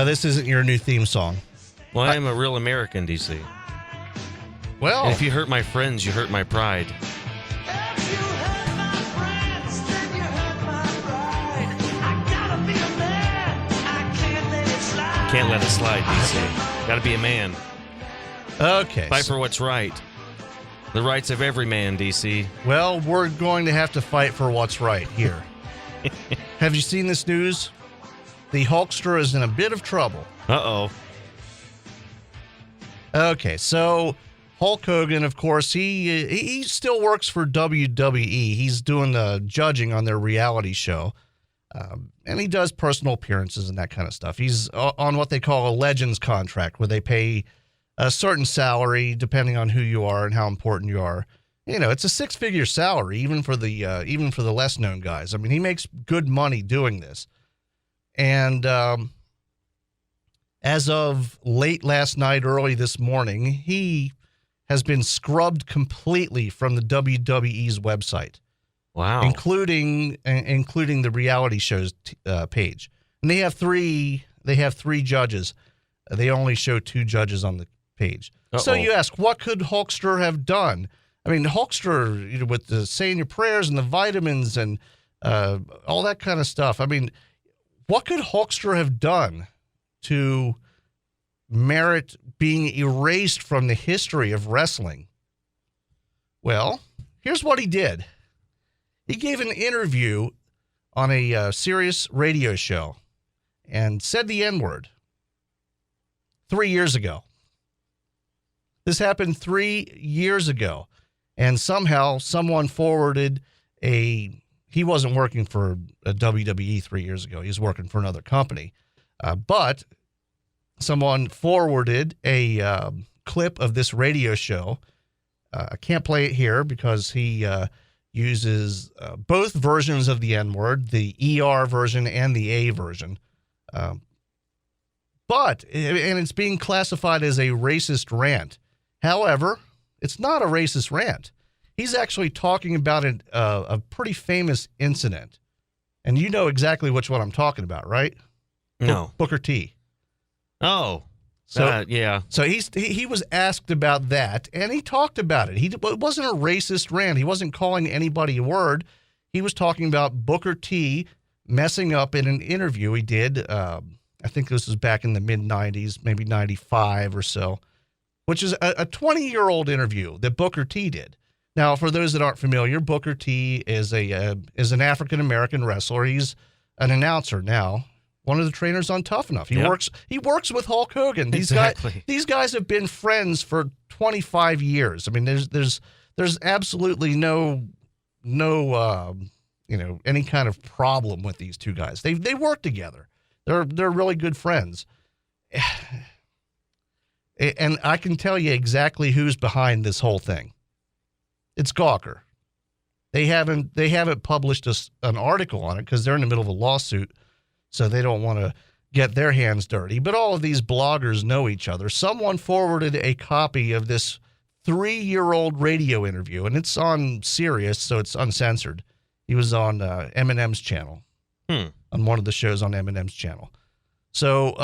this isn't your new theme song. Well, I am a real American, DC. Well, And if you hurt my friends, you hurt my pride. Can't let it slide, DC. Gotta be a man. okay. Fight for what's right. The rights of every man, DC. Well, we're going to have to fight for what's right here. Have you seen this news? The Hulkster is in a bit of trouble. Uh-oh. Okay, so Hulk Hogan, of course, he still works for WWE. He's doing the judging on their reality show. And he does personal appearances and that kind of stuff. He's on what they call a Legends contract, where they pay a certain salary depending on who you are and how important you are. You know, it's a six-figure salary, even for the less-known guys. I mean, he makes good money doing this. And as of late last night, early this morning, he has been scrubbed completely from the WWE's website. Wow. Including the reality shows page. And they have three judges. They only show two judges on the page. Uh-oh. So you ask, what could Hulkster have done? I mean, Hulkster, you know, with the saying your prayers and the vitamins and all that kind of stuff. I mean, what could Hulkster have done to merit being erased from the history of wrestling? Well, here's what he did. He gave an interview on a Sirius radio show and said the N-word 3 years ago. This happened 3 years ago. And somehow someone forwarded he wasn't working for a WWE 3 years ago. He was working for another company. But someone forwarded a clip of this radio show. I can't play it here because he uses both versions of the N-word, the ER version and the A version. And it's being classified as a racist rant. However, it's not a racist rant. He's actually talking about a pretty famous incident. And you know exactly which one I'm talking about, right? No. Booker T. Oh. So yeah. So he was asked about that, and he talked about it. It wasn't a racist rant. He wasn't calling anybody a word. He was talking about Booker T messing up in an interview he did. I think this was back in the mid-'90s, maybe 95 or so, which is a 20-year-old interview that Booker T did. Now, for those that aren't familiar, Booker T is an African-American wrestler. He's an announcer now. One of the trainers on Tough Enough. He works with Hulk Hogan. These guys have been friends for 25 years. I mean, there's absolutely no any kind of problem with these two guys. They work together. They're really good friends. And I can tell you exactly who's behind this whole thing. It's Gawker. They haven't published an article on it because they're in the middle of a lawsuit. So they don't want to get their hands dirty. But all of these bloggers know each other. Someone forwarded a copy of this 3-year-old radio interview, and it's on Sirius, so it's uncensored. He was on Eminem's channel, on one of the shows on Eminem's channel. So,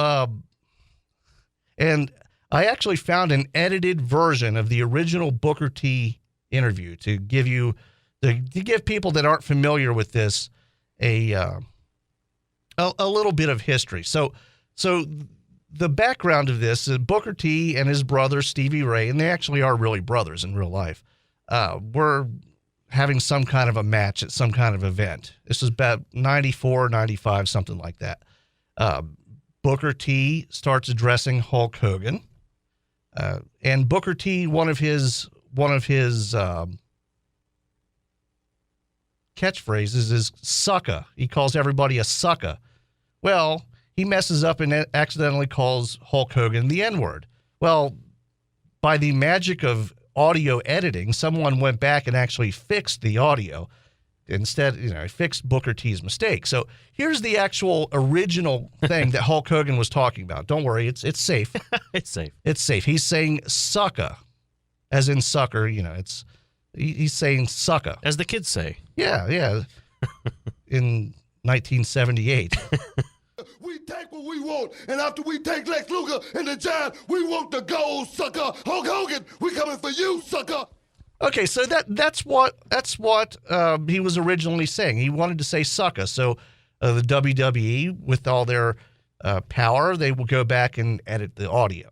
and I actually found an edited version of the original Booker T interview to give people that aren't familiar with this a little bit of history. So the background of this is Booker T and his brother Stevie Ray, and they actually are really brothers in real life, were having some kind of a match at some kind of event. This was about 94, 95, something like that. Booker T starts addressing Hulk Hogan, and Booker T, one of his catchphrases is sucker. He calls everybody a sucker. Well, he messes up and accidentally calls Hulk Hogan the N-word. Well, by the magic of audio editing, someone went back and actually fixed the audio. Instead, fixed Booker T's mistake. So here's the actual original thing that Hulk Hogan was talking about. Don't worry, it's safe. It's safe. It's safe. He's saying sucker, as in sucker. He's saying sucker. As the kids say. Yeah. In 1978. We take what what we want. And after we take Lex Luger and the Giant, we want the gold, sucker. Hulk Hogan, we coming for you, sucker. Okay, so that's what he was originally saying. He wanted to say sucker. So the WWE, with all their power, they will go back and edit the audio.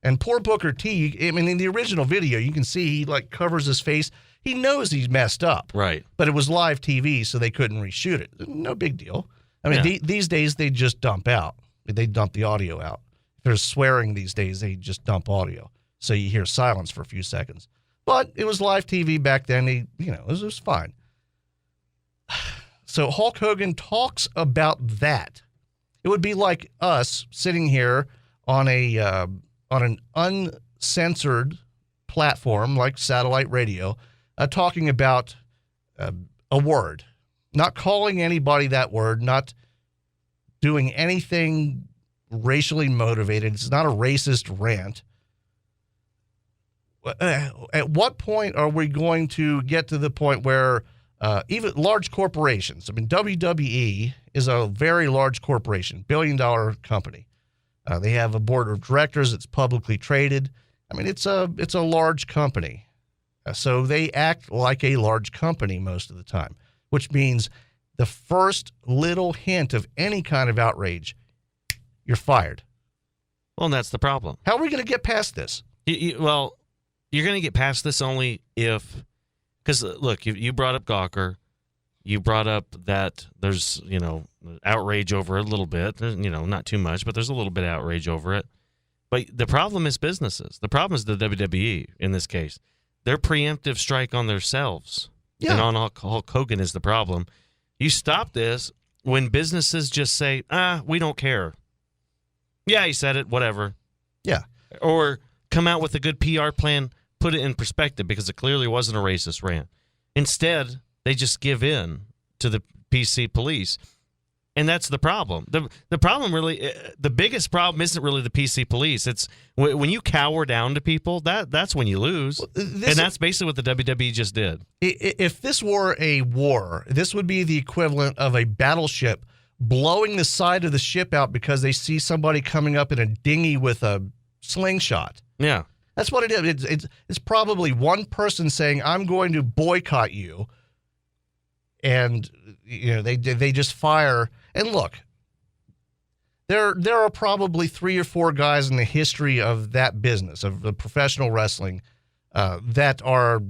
And poor Booker T, I mean, in the original video, you can see he like covers his face. He knows he's messed up. Right. But it was live TV, so they couldn't reshoot it. No big deal. I mean, these days they just dump out. They dump the audio out. If there's swearing these days, they just dump audio. So you hear silence for a few seconds. But it was live TV back then. It was fine. So Hulk Hogan talks about that. It would be like us sitting here on an uncensored platform like satellite radio, talking about a word, not calling anybody that word, not doing anything racially motivated. It's not a racist rant. At what point are we going to get to the point where even large corporations, I mean, WWE is a very large corporation, billion-dollar company. They have a board of directors that's publicly traded. I mean, it's a large company. So they act like a large company most of the time, which means the first little hint of any kind of outrage, you're fired. Well, and that's the problem. How are we going to get past this? Well, you're going to get past this only if, because look, you brought up Gawker. You brought up that there's, outrage over it a little bit. Not too much, but there's a little bit of outrage over it. But the problem is businesses. The problem is the WWE in this case. Their preemptive strike on themselves and on Hulk Hogan is the problem. You stop this when businesses just say, we don't care. Yeah, he said it, whatever. Yeah. Or come out with a good PR plan, put it in perspective because it clearly wasn't a racist rant. Instead, they just give in to the PC police. And that's the problem. The problem really, the biggest problem isn't really the PC police. It's when you cower down to people, that's when you lose. And that's basically what the WWE just did. If this were a war, this would be the equivalent of a battleship blowing the side of the ship out because they see somebody coming up in a dinghy with a slingshot. Yeah. That's what it is. It's probably one person saying, I'm going to boycott you. And they just fire. And look, there are probably 3 or 4 guys in the history of that business, of the professional wrestling, that are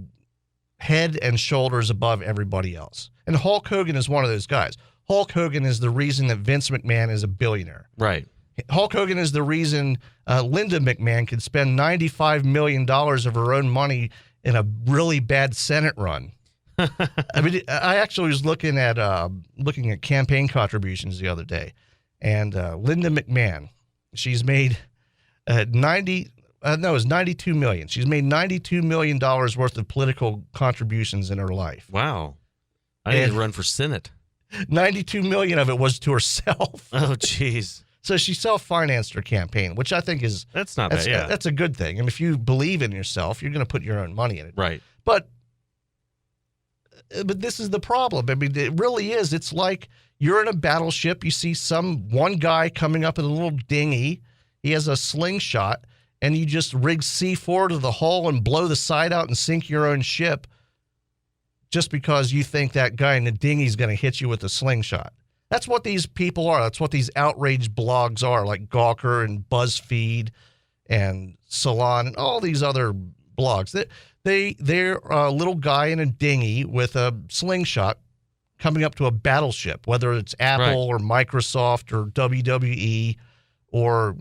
head and shoulders above everybody else. And Hulk Hogan is one of those guys. Hulk Hogan is the reason that Vince McMahon is a billionaire. Right. Hulk Hogan is the reason Linda McMahon could spend $95 million of her own money in a really bad Senate run. I mean, I actually was looking at campaign contributions the other day, and Linda McMahon, she's made $92 million. She's made $92 million worth of political contributions in her life. Wow. I need to run for Senate. $92 million of it was to herself. Oh, jeez. So she self-financed her campaign, which I think is... That's not bad, yeah. That's a good thing. I mean, if you believe in yourself, you're going to put your own money in it. Right. But this is the problem. I mean, it really is. It's like you're in a battleship. You see one guy coming up in a little dinghy. He has a slingshot, and you just rig C4 to the hull and blow the side out and sink your own ship just because you think that guy in the dinghy is going to hit you with a slingshot. That's what these people are. That's what these outrage blogs are, like Gawker and BuzzFeed and Salon and all these other blogs. They're a little guy in a dinghy with a slingshot coming up to a battleship, whether it's Apple or Microsoft or WWE or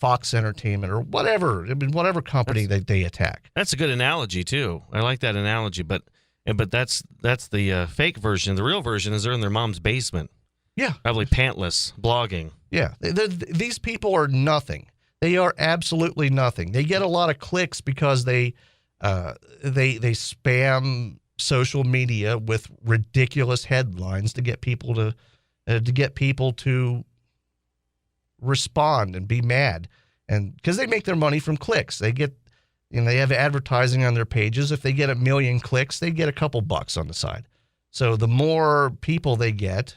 Fox Entertainment or whatever. I mean, whatever company that they attack. That's a good analogy too. I like that analogy, but that's the fake version. The real version is they're in their mom's basement. Yeah, probably pantless, blogging. Yeah, these people are nothing. They are absolutely nothing. They get a lot of clicks because they spam social media with ridiculous headlines to get people to respond and be mad, and because they make their money from clicks. They get they have advertising on their pages. If they get 1 million clicks, they get a couple bucks on the side. So the more people they get,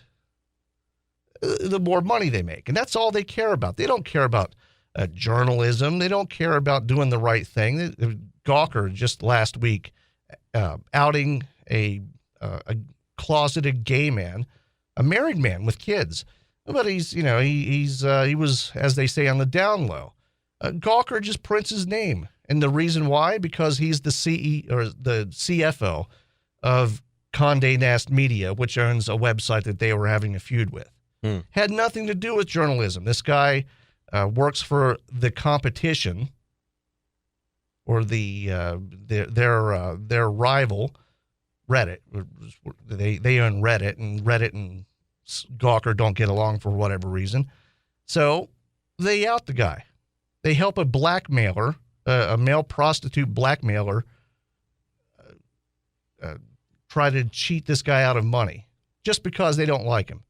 the more money they make. And that's all they care about. They don't care about journalism. They don't care about doing the right thing. Gawker just last week outing a closeted gay man, a married man with kids. But he was, as they say, on the down low. Gawker just prints his name. And the reason why? Because he's the CFO of Condé Nast Media, which owns a website that they were having a feud with. Had nothing to do with journalism. This guy works for the competition, or their rival, Reddit. They own Reddit, and Reddit and Gawker don't get along for whatever reason. So they out the guy. They help a blackmailer, a male prostitute blackmailer, try to cheat this guy out of money just because they don't like him.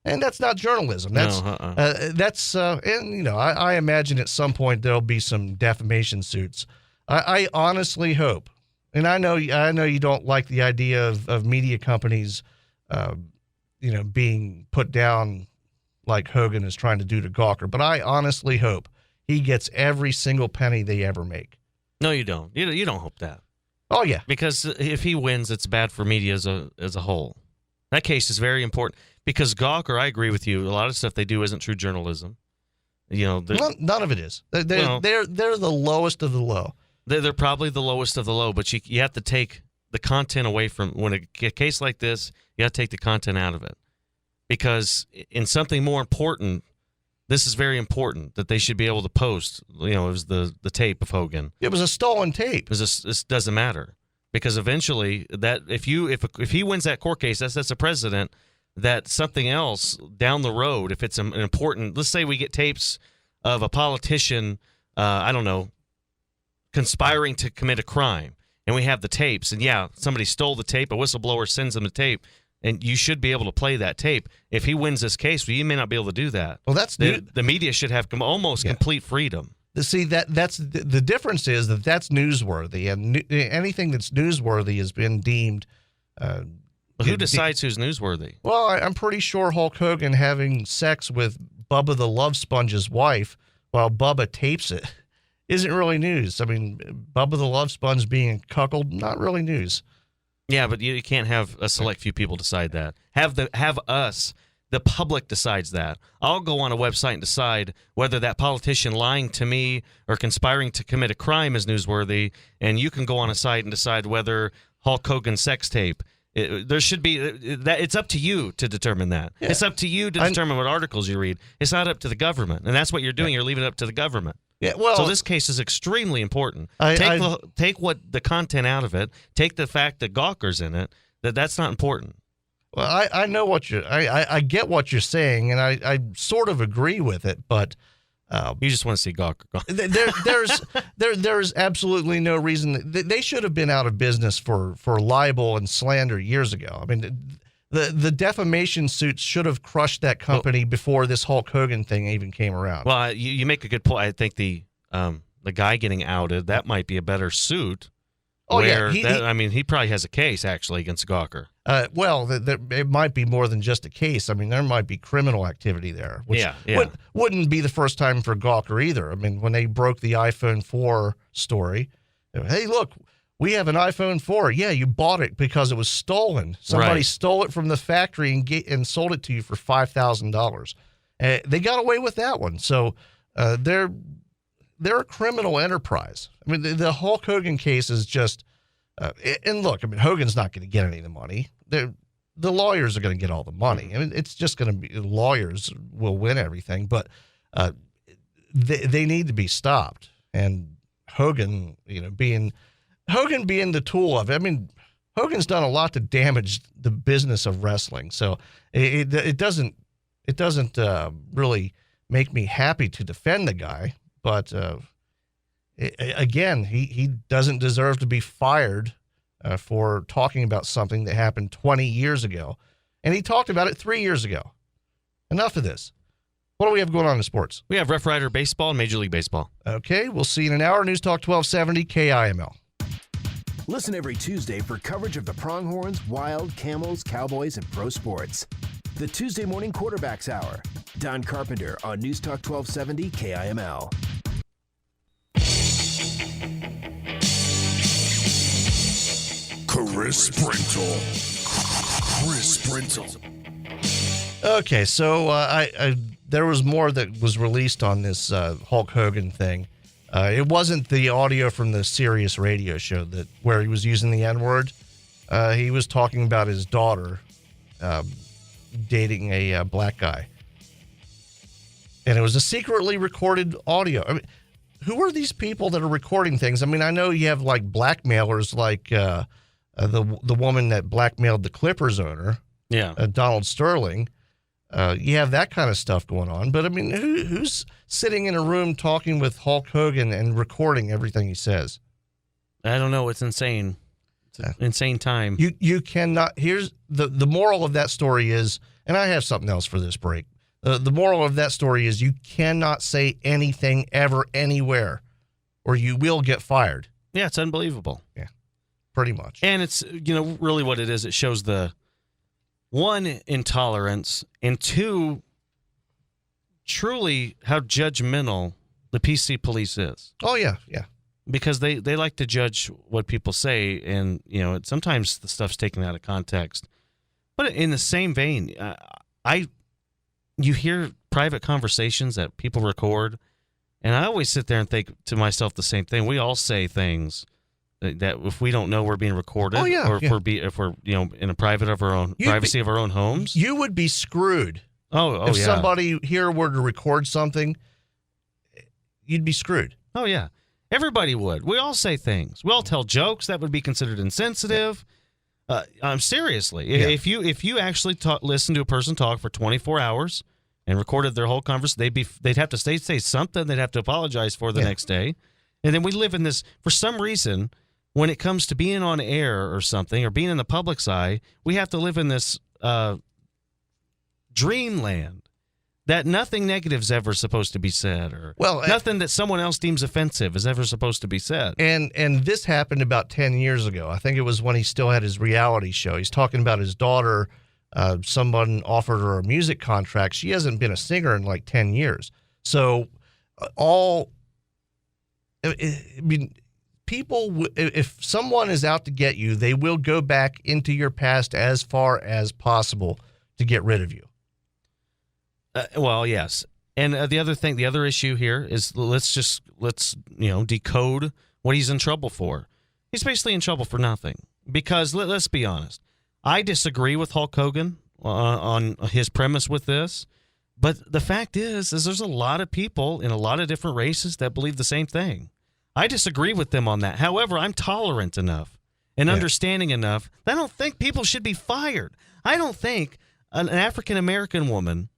And that's not journalism. That's I imagine at some point there'll be some defamation suits. I honestly hope, and I know you don't like the idea of media companies, being put down like Hogan is trying to do to Gawker. But I honestly hope he gets every single penny they ever make. No, you don't. You don't hope that. Oh yeah, because if he wins, it's bad for media as a whole. That case is very important because Gawker, I agree with you. A lot of stuff they do isn't true journalism. None of it is. They're the lowest of the low. They're probably the lowest of the low, but you have to take the content away from when a case like this. You have to take the content out of it because in something more important, this is very important that they should be able to post. It was the tape of Hogan. It was a stolen tape. This doesn't matter. Because eventually, that if he wins that court case, that sets a precedent that something else down the road, if it's an important, let's say we get tapes of a politician, conspiring to commit a crime, and we have the tapes, and somebody stole the tape, a whistleblower sends them the tape, and you should be able to play that tape. If he wins this case, you may not be able to do that. Well, that's the media should have almost complete freedom. See, that's the difference is that's newsworthy, and anything that's newsworthy has been deemed. Who decides who's newsworthy? Well, I'm pretty sure Hulk Hogan having sex with Bubba the Love Sponge's wife while Bubba tapes it isn't really news. I mean, Bubba the Love Sponge being cuckolded, not really news. Yeah, but you can't have a select few people decide that. Have us. The public decides that. I'll go on a website and decide whether that politician lying to me or conspiring to commit a crime is newsworthy, and you can go on a site and decide whether Hulk Hogan's sex tape. There should be that. It's up to you to determine that. Yeah. It's up to you to determine what articles you read. It's not up to the government, and that's what you're doing. You're leaving it up to the government. Yeah. Well, so this case is extremely important. Take what the content out of it. Take the fact that Gawker's in it. That's not important. Well, I know what I get what you're saying, and I sort of agree with it, but you just want to see Gawker. There's absolutely no reason they should have been out of business for libel and slander years ago. I mean, the defamation suits should have crushed that company before this Hulk Hogan thing even came around. Well, you make a good point. I think the guy getting outed, that might be a better suit. Oh yeah, he probably has a case actually against Gawker. It might be more than just a case. I mean, there might be criminal activity there, which wouldn't be the first time for Gawker either. I mean, when they broke the iPhone 4 story, hey, look, we have an iPhone 4. Yeah, you bought it because it was stolen. Somebody stole it from the factory and sold it to you for $5,000. They got away with that one. So they're a criminal enterprise. I mean, the Hulk Hogan case is just, and look, I mean, Hogan's not going to get any of the money. The lawyers are going to get all the money. I mean, it's just going to be lawyers will win everything, but they need to be stopped. And Hogan, being the tool of it. I mean, Hogan's done a lot to damage the business of wrestling. So it doesn't really make me happy to defend the guy. But again, he doesn't deserve to be fired for talking about something that happened 20 years ago. And he talked about it 3 years ago. Enough of this. What do we have going on in sports? We have Rough Rider Baseball and Major League Baseball. Okay, we'll see you in an hour. News Talk 1270 KIML. Listen every Tuesday for coverage of the Pronghorns, Wild, Camels, Cowboys, and pro sports. The Tuesday Morning Quarterbacks Hour. Don Carpenter on News Talk 1270 KIML. Chris Brentel. Okay, so there was more that was released on this Hulk Hogan thing. It wasn't the audio from the Sirius radio show where he was using the N-word. He was talking about his daughter dating a black guy. And it was a secretly recorded audio. I mean, who are these people that are recording things? I mean, I know you have like blackmailers like the woman that blackmailed the Clippers owner, Donald Sterling. You have that kind of stuff going on. But, I mean, who's sitting in a room talking with Hulk Hogan and recording everything he says? I don't know. It's insane. It's an insane time. You cannot. Here's the moral of that story is, and I have something else for this break. The moral of that story is you cannot say anything ever anywhere or you will get fired. Yeah, it's unbelievable. Yeah, pretty much. And it's, really what it is. It shows the, one, intolerance, and two, truly how judgmental the PC police is. Oh, yeah. Because they like to judge what people say, and, sometimes the stuff's taken out of context. But in the same vein, you hear private conversations that people record, and I always sit there and think to myself the same thing. We all say things that if we don't know we're being recorded, or if we're in a privacy of our own homes, you would be screwed. If somebody here were to record something, you'd be screwed. Oh yeah, everybody would. We all say things. We all tell jokes that would be considered insensitive. Seriously, if you actually listen to a person talk for 24 hours and recorded their whole conversation, they'd have to say something. They'd have to apologize for the next day, and then we live in this, for some reason, when it comes to being on air or something or being in the public's eye, we have to live in this dreamland that nothing negative is ever supposed to be said, or nothing that someone else deems offensive is ever supposed to be said. And this happened about 10 years ago. I think it was when he still had his reality show. He's talking about his daughter. Someone offered her a music contract. She hasn't been a singer in like 10 years. So people, if someone is out to get you, they will go back into your past as far as possible to get rid of you. Well, yes. And the other issue here is let's decode what he's in trouble for. He's basically in trouble for nothing. Because let's be honest, I disagree with Hulk Hogan on his premise with this. But the fact is there's a lot of people in a lot of different races that believe the same thing. I disagree with them on that. However, I'm tolerant enough and understanding enough that I don't think people should be fired. I don't think an African-American woman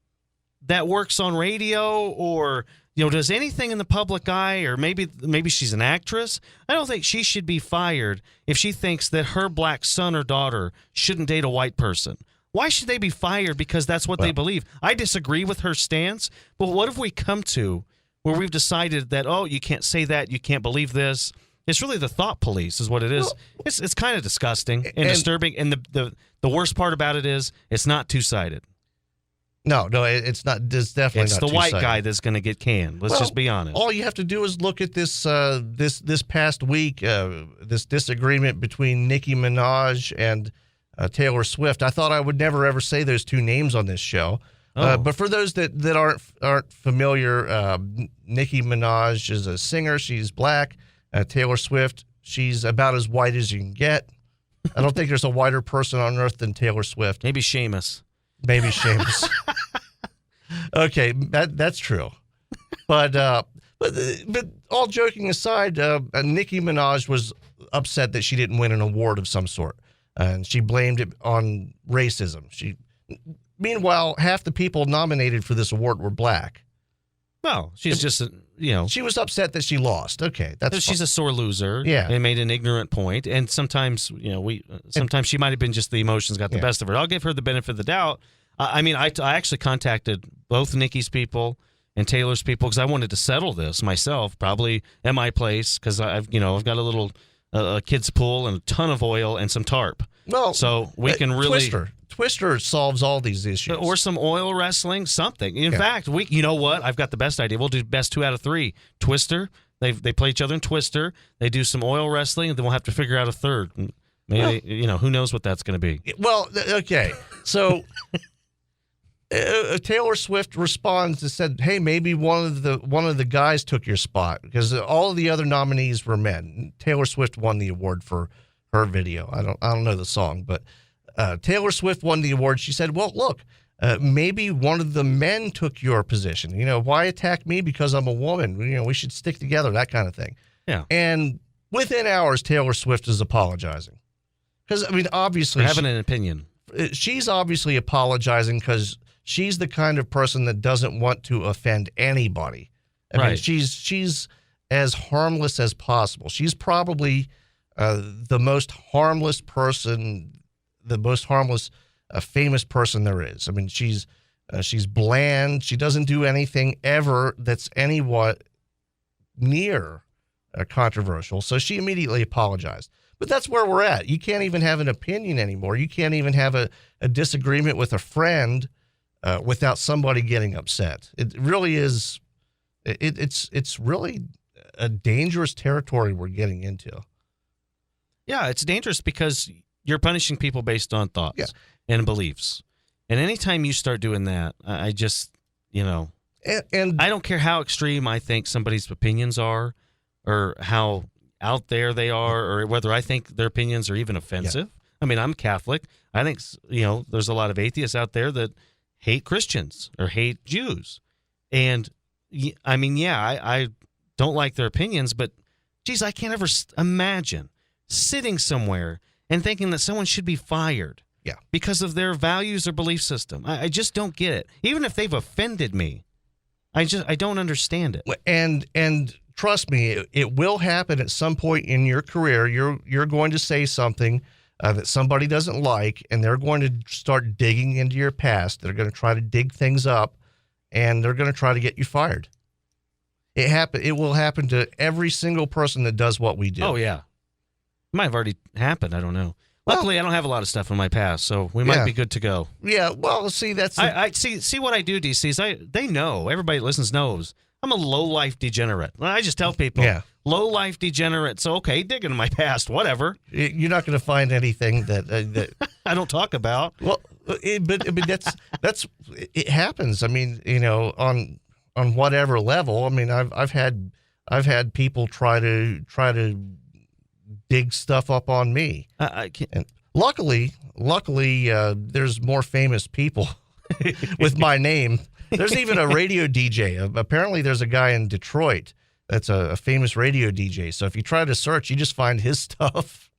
that works on radio or does anything in the public eye, or maybe she's an actress, I don't think she should be fired if she thinks that her black son or daughter shouldn't date a white person. Why should they be fired because that's what they believe? I disagree with her stance, but what have we come to where we've decided that, you can't say that, you can't believe this? It's really the thought police is what it is. Well, it's kind of disgusting and disturbing, and the worst part about it is it's not two-sided. No, it's not. It's definitely not. It's the white guy that's going to get canned. Let's just be honest. All you have to do is look at this this past week, this disagreement between Nicki Minaj and Taylor Swift. I thought I would never ever say those two names on this show, but for those that aren't familiar, Nicki Minaj is a singer. She's black. Taylor Swift, she's about as white as you can get. I don't think there's a whiter person on earth than Taylor Swift. Maybe Seamus. Okay, that's true. But all joking aside, Nicki Minaj was upset that she didn't win an award of some sort, and she blamed it on racism. Meanwhile, half the people nominated for this award were black. Well, she's just, She was upset that she lost. Okay, she's a sore loser. Yeah, and made an ignorant point, and sometimes, sometimes she might have been just the emotions got the best of her. I'll give her the benefit of the doubt. I actually contacted both Nicki's people and Taylor's people because I wanted to settle this myself, probably at my place, because I've got a little kids pool and a ton of oil and some tarp. Well, so we can really Twister solves all these issues. Or some oil wrestling, something. In fact, you know what? I've got the best idea. We'll do best 2 out of 3. Twister. They play each other in Twister. They do some oil wrestling, and then we'll have to figure out a third. Maybe who knows what that's going to be. Well, okay. So Taylor Swift responds and said, "Hey, maybe one of the guys took your spot because all of the other nominees were men." Taylor Swift won the award for her video. I don't know the song, but Taylor Swift won the award. She said, "Well, look, maybe one of the men took your position. Why attack me because I'm a woman? We should stick together, that kind of thing." Yeah. And within hours, Taylor Swift is apologizing. Because, obviously... For having an opinion. She's obviously apologizing because she's the kind of person that doesn't want to offend anybody. I mean, she's as harmless as possible. She's probably the most harmless person, the most harmless famous person there is. I mean, she's bland. She doesn't do anything ever that's anywhat near controversial. So she immediately apologized. But that's where we're at. You can't even have an opinion anymore. You can't even have a disagreement with a friend without somebody getting upset. It really is. It's really a dangerous territory we're getting into. Yeah, it's dangerous because you're punishing people based on thoughts and beliefs. And anytime you start doing that, I just, and I don't care how extreme I think somebody's opinions are or how out there they are, or whether I think their opinions are even offensive. Yeah. I mean, I'm Catholic. I think, there's a lot of atheists out there that hate Christians or hate Jews. And I don't like their opinions, but geez, I can't ever imagine sitting somewhere and thinking that someone should be fired because of their values or belief system. I just don't get it. Even if they've offended me, I don't understand it. And trust me, it will happen at some point in your career. You're going to say something that somebody doesn't like, and they're going to start digging into your past. They're going to try to dig things up, and they're going to try to get you fired. It will happen to every single person that does what we do. Oh, yeah. It might have already happened. I don't know. Luckily, I don't have a lot of stuff in my past, so we might be good to go. Yeah, well, see, that's... I see what I do, DC. They know. Everybody that listens knows. I'm a low-life degenerate. I just tell people, low-life degenerate. So, okay, dig into my past, whatever. You're not going to find anything that I don't talk about. Well, but that's it happens. I mean, on whatever level. I mean, I've had people try to dig stuff up on me. And luckily, there's more famous people with my name. There's even a radio DJ. Apparently, there's a guy in Detroit that's a famous radio DJ. So if you try to search, you just find his stuff.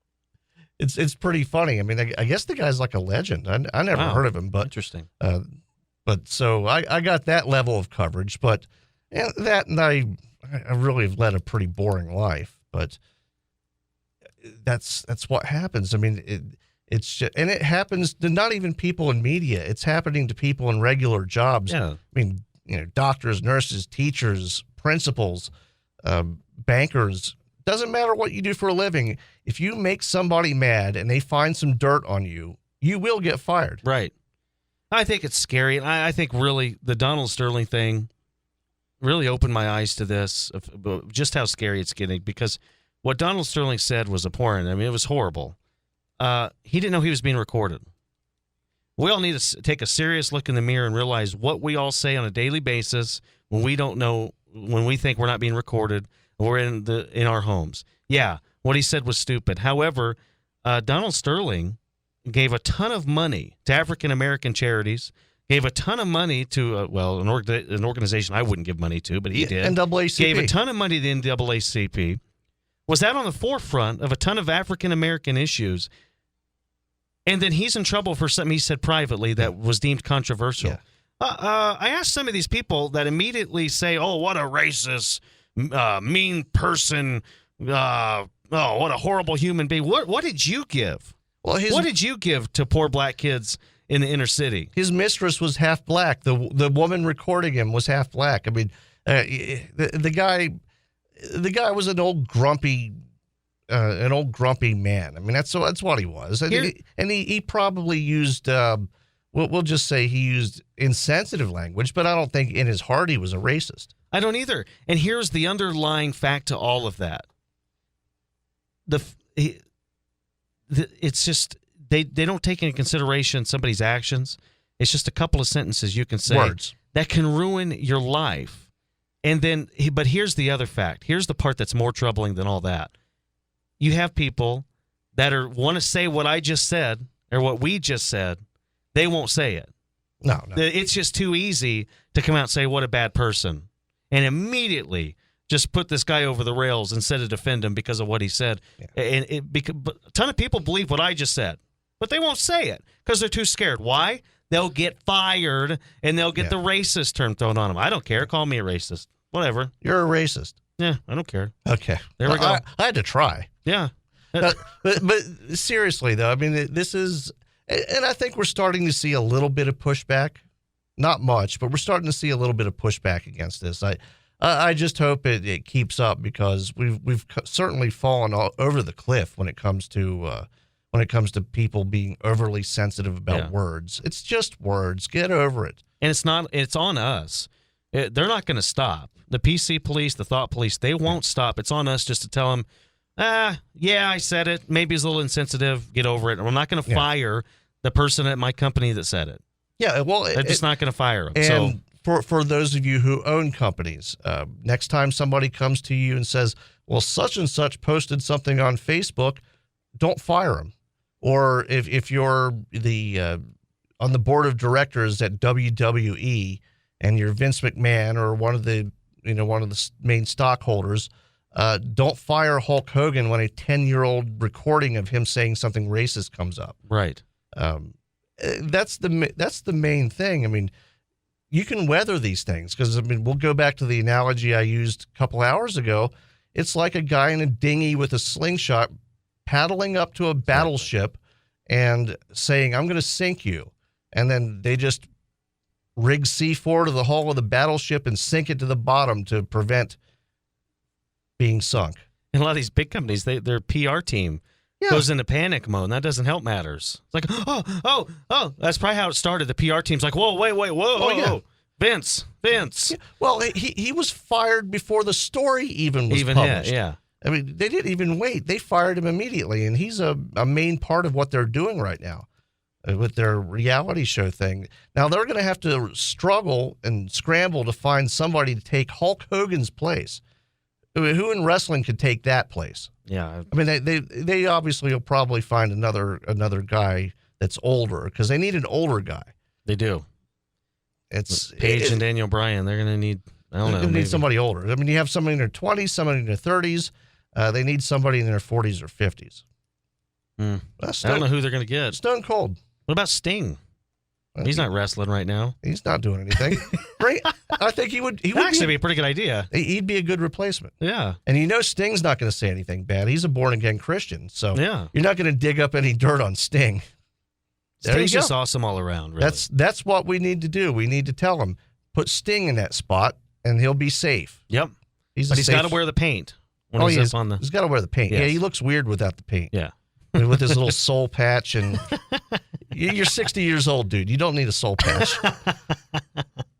It's pretty funny. I mean, I guess the guy's like a legend. I never heard of him, but interesting. But so I got that level of coverage. But I really have led a pretty boring life. But that's what happens. I mean, it's just, and it happens to not even people in media. It's happening to people in regular jobs. Yeah. I mean, doctors, nurses, teachers, principals, bankers. Doesn't matter what you do for a living. If you make somebody mad and they find some dirt on you, you will get fired. Right. I think it's scary. And I think really the Donald Sterling thing really opened my eyes to this, just how scary it's getting, because what Donald Sterling said was abhorrent. I mean, it was horrible. He didn't know he was being recorded. We all need to take a serious look in the mirror and realize what we all say on a daily basis when we don't know, when we think we're not being recorded, or in our homes. Yeah, what he said was stupid. However, Donald Sterling gave a ton of money to African-American charities, gave a ton of money to, an organization I wouldn't give money to, but he did. NAACP. Gave a ton of money to the NAACP. Was out on the forefront of a ton of African-American issues. And then he's in trouble for something he said privately that was deemed controversial. Yeah. I asked some of these people that immediately say, oh, what a racist, mean person. What a horrible human being. What did you give? Well, what did you give to poor black kids in the inner city? His mistress was half black. The woman recording him was half black. I mean, the guy was an old grumpy an old grumpy man. I mean, that's what he was. And he probably used, we'll just say he used insensitive language, but I don't think in his heart he was a racist. I don't either. And here's the underlying fact to all of that. It's just they don't take into consideration somebody's actions. It's just a couple of sentences you can say Words that can ruin your life. And then, but here's the other fact. Here's the part that's more troubling than all that. You have people that want to say what I just said or what we just said. They won't say it. No. It's just too easy to come out and say what a bad person, and immediately just put this guy over the rails instead of defend him because of what he said. Yeah. And but a ton of people believe what I just said, but they won't say it because they're too scared. Why? They'll get fired, and they'll get the racist term thrown on them. I don't care. Call me a racist. Whatever. You're a racist. Yeah, I don't care. Okay. There we go. I had to try. Yeah. but seriously, though, I mean, this is, and I think we're starting to see a little bit of pushback. Not much, but we're starting to see a little bit of pushback against this. I just hope it keeps up because we've certainly fallen all over the cliff when it comes to people being overly sensitive about words. It's just words. Get over it. And it's on us. They're not going to stop. The PC police, the thought police, they won't stop. It's on us just to tell them, yeah, I said it. Maybe it's a little insensitive. Get over it. And we're not going to fire the person at my company that said it. Yeah, well, they're just not going to fire them. And for those of you who own companies, next time somebody comes to you and says, well, such and such posted something on Facebook, don't fire them. Or if you're on the board of directors at WWE and you're Vince McMahon or one of the main stockholders, don't fire Hulk Hogan when a 10-year-old recording of him saying something racist comes up. Right. That's the main thing. I mean, you can weather these things because, I mean, we'll go back to the analogy I used a couple hours ago. It's like a guy in a dinghy with a slingshot paddling up to a battleship and saying, I'm going to sink you. And then they just rig C4 to the hull of the battleship and sink it to the bottom to prevent being sunk. And a lot of these big companies, their PR team goes into panic mode, and that doesn't help matters. It's like, oh, that's probably how it started. The PR team's like, whoa, wait, whoa. Vince. Yeah. Well, he was fired before the story even was published. Yeah. I mean, they didn't even wait. They fired him immediately, and he's a main part of what they're doing right now with their reality show thing. Now, they're going to have to struggle and scramble to find somebody to take Hulk Hogan's place. I mean, who in wrestling could take that place? Yeah. I mean, they obviously will probably find another guy that's older because they need an older guy. They do. It's Paige and Daniel Bryan. They're going to need, I don't know. They need somebody older. I mean, you have somebody in their 20s, somebody in their 30s. They need somebody in their 40s or 50s. I don't know who they're going to get. Stone Cold. What about Sting? He's not wrestling right now. He's not doing anything. Right? I think he would actually be a pretty good idea. He'd be a good replacement. Yeah. And Sting's not going to say anything bad. He's a born-again Christian. So you're not going to dig up any dirt on Sting. Sting's just awesome all around, really. That's what we need to do. We need to tell him, put Sting in that spot, and he'll be safe. Yep. But he's got to wear the paint. He's got to wear the paint. Yes. Yeah, he looks weird without the paint. Yeah. With his little soul patch, and you're 60 years old, dude. You don't need a soul patch.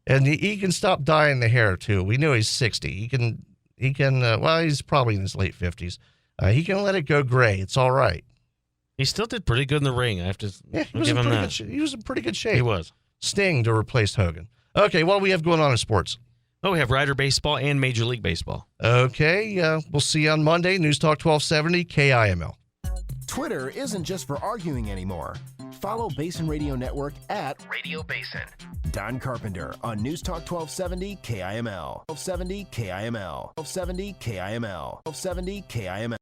And he can stop dyeing the hair too. We know he's 60. He can. Well, he's probably in his late 50s. He can let it go gray. It's all right. He still did pretty good in the ring. I have to give him that. He was in pretty good shape. He was. Sting to replace Hogan. Okay, what do we have going on in sports? Oh, we have Rider Baseball and Major League Baseball. Okay, we'll see you on Monday. News Talk 1270 KIML. Twitter isn't just for arguing anymore. Follow Basin Radio Network at Radio Basin. Don Carpenter on News Talk 1270 KIML. 1270 KIML. 1270 KIML. 1270 KIML.